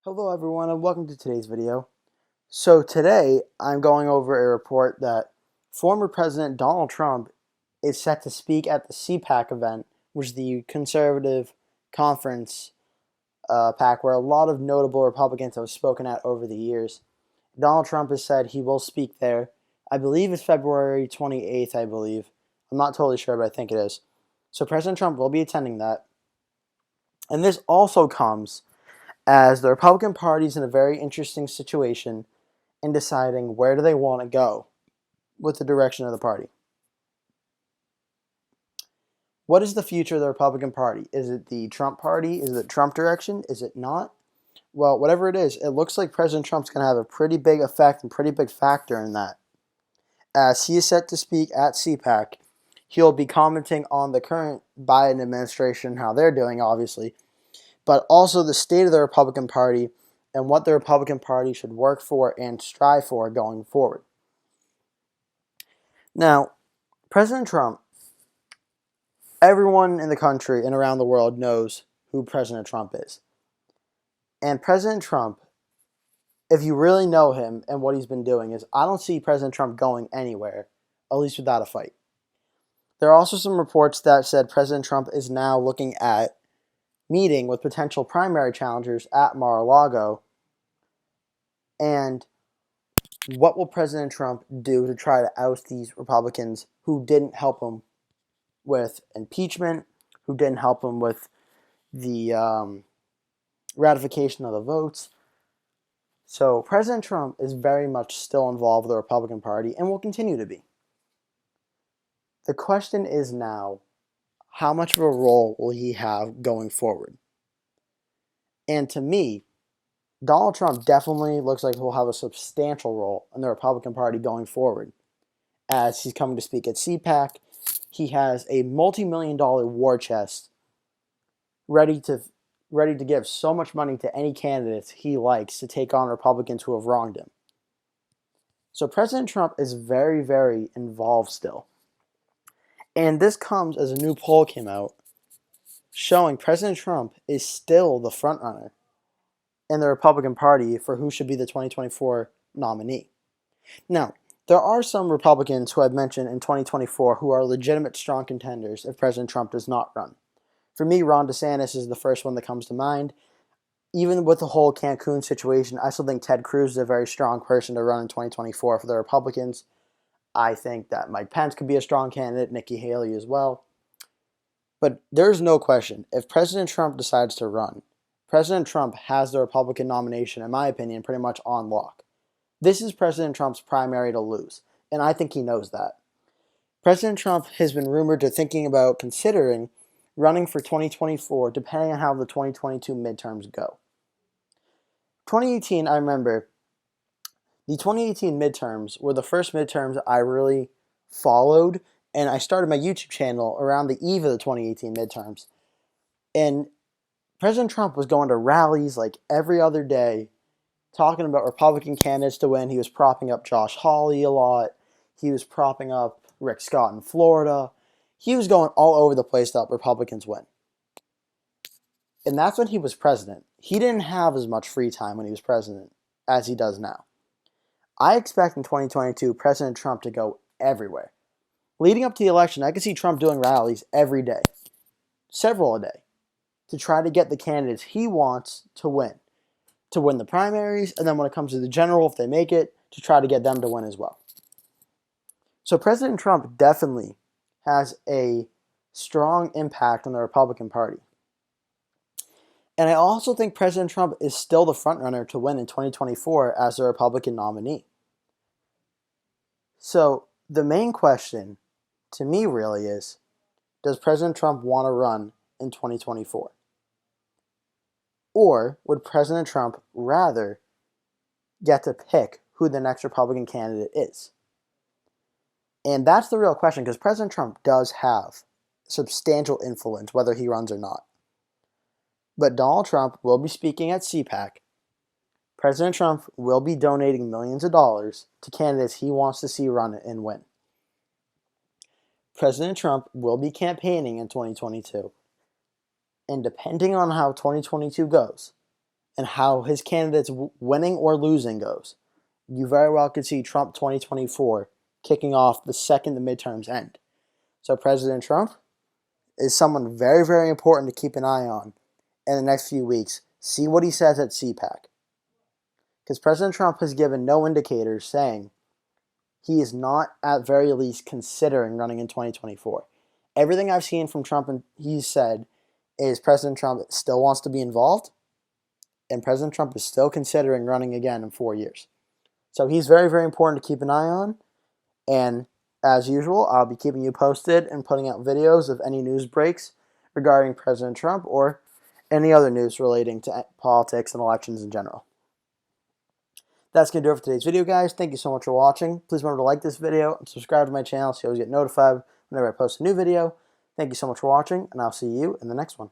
Hello everyone and welcome to today's video. So today I'm going over a report that former President Donald Trump is set to speak at the CPAC event, which is the conservative conference PAC where a lot of notable Republicans have spoken at over the years. Donald Trump has said he will speak there. I believe it's February 28th, I believe. I'm not totally sure, but I think it is. So President Trump will be attending that. And this also comes as the Republican Party is in a very interesting situation in deciding where do they want to go with the direction of the party. What is the future of the Republican Party? Is it the Trump Party? Is it Trump direction? Is it not? Well, whatever it is, it looks like President Trump's going to have a pretty big effect and pretty big factor in that. As he is set to speak at CPAC, he'll be commenting on the current Biden administration, how they're doing, obviously, but also the state of the Republican Party and what the Republican Party should work for and strive for going forward. Now, President Trump, everyone in the country and around the world knows who President Trump is. And President Trump, if you really know him and what he's been doing, is I don't see President Trump going anywhere, at least without a fight. There are also some reports that said President Trump is now looking at meeting with potential primary challengers at Mar-a-Lago. And what will President Trump do to try to oust these Republicans who didn't help him with impeachment, who didn't help him with the ratification of the votes? So President Trump is very much still involved with the Republican Party and will continue to be. The question is now, how much of a role will he have going forward? And to me, Donald Trump definitely looks like he'll have a substantial role in the Republican Party going forward. As he's coming to speak at CPAC, he has a multi-million-dollar war chest ready to give so much money to any candidates he likes to take on Republicans who have wronged him. So President Trump is very, very involved still. And this comes as a new poll came out showing President Trump is still the frontrunner in the Republican Party for who should be the 2024 nominee. Now, there are some Republicans who I've mentioned in 2024 who are legitimate strong contenders if President Trump does not run. For me, Ron DeSantis is the first one that comes to mind. Even with the whole Cancun situation, I still think Ted Cruz is a very strong person to run in 2024 for the Republicans. I think that Mike Pence could be a strong candidate, Nikki Haley as well. But there's no question, if President Trump decides to run, President Trump has the Republican nomination, in my opinion, pretty much on lock. This is President Trump's primary to lose, and I think he knows that. President Trump has been rumored to thinking about considering running for 2024, depending on how the 2022 midterms go. 2018, I remember, the 2018 midterms were the first midterms I really followed, and I started my YouTube channel around the eve of the 2018 midterms. And President Trump was going to rallies like every other day, talking about Republican candidates to win. He was propping up Josh Hawley a lot. He was propping up Rick Scott in Florida. He was going all over the place to help Republicans win. And that's when he was president. He didn't have as much free time when he was president as he does now. I expect in 2022 President Trump to go everywhere. Leading up to the election, I could see Trump doing rallies every day, several a day, to try to get the candidates he wants to win the primaries, and then when it comes to the general, if they make it, to try to get them to win as well. So President Trump definitely has a strong impact on the Republican Party. And I also think President Trump is still the frontrunner to win in 2024 as the Republican nominee. So the main question to me really is, does President Trump want to run in 2024? Or would President Trump rather get to pick who the next Republican candidate is? And that's the real question, because President Trump does have substantial influence whether he runs or not. But Donald Trump will be speaking at CPAC. President Trump will be donating millions of dollars to candidates he wants to see run and win. President Trump will be campaigning in 2022. And depending on how 2022 goes, and how his candidates winning or losing goes, you very well could see Trump 2024 kicking off the second the midterms end. So President Trump is someone very, very important to keep an eye on in the next few weeks. See what he says at CPAC. Because President Trump has given no indicators saying he is not, at very least, considering running in 2024. Everything I've seen from Trump and he's said is President Trump still wants to be involved, and President Trump is still considering running again in 4 years. So he's very, very important to keep an eye on. And as usual, I'll be keeping you posted and putting out videos of any news breaks regarding President Trump or any other news relating to politics and elections in general. That's going to do it for today's video, guys. Thank you so much for watching. Please remember to like this video and subscribe to my channel so you always get notified whenever I post a new video. Thank you so much for watching, and I'll see you in the next one.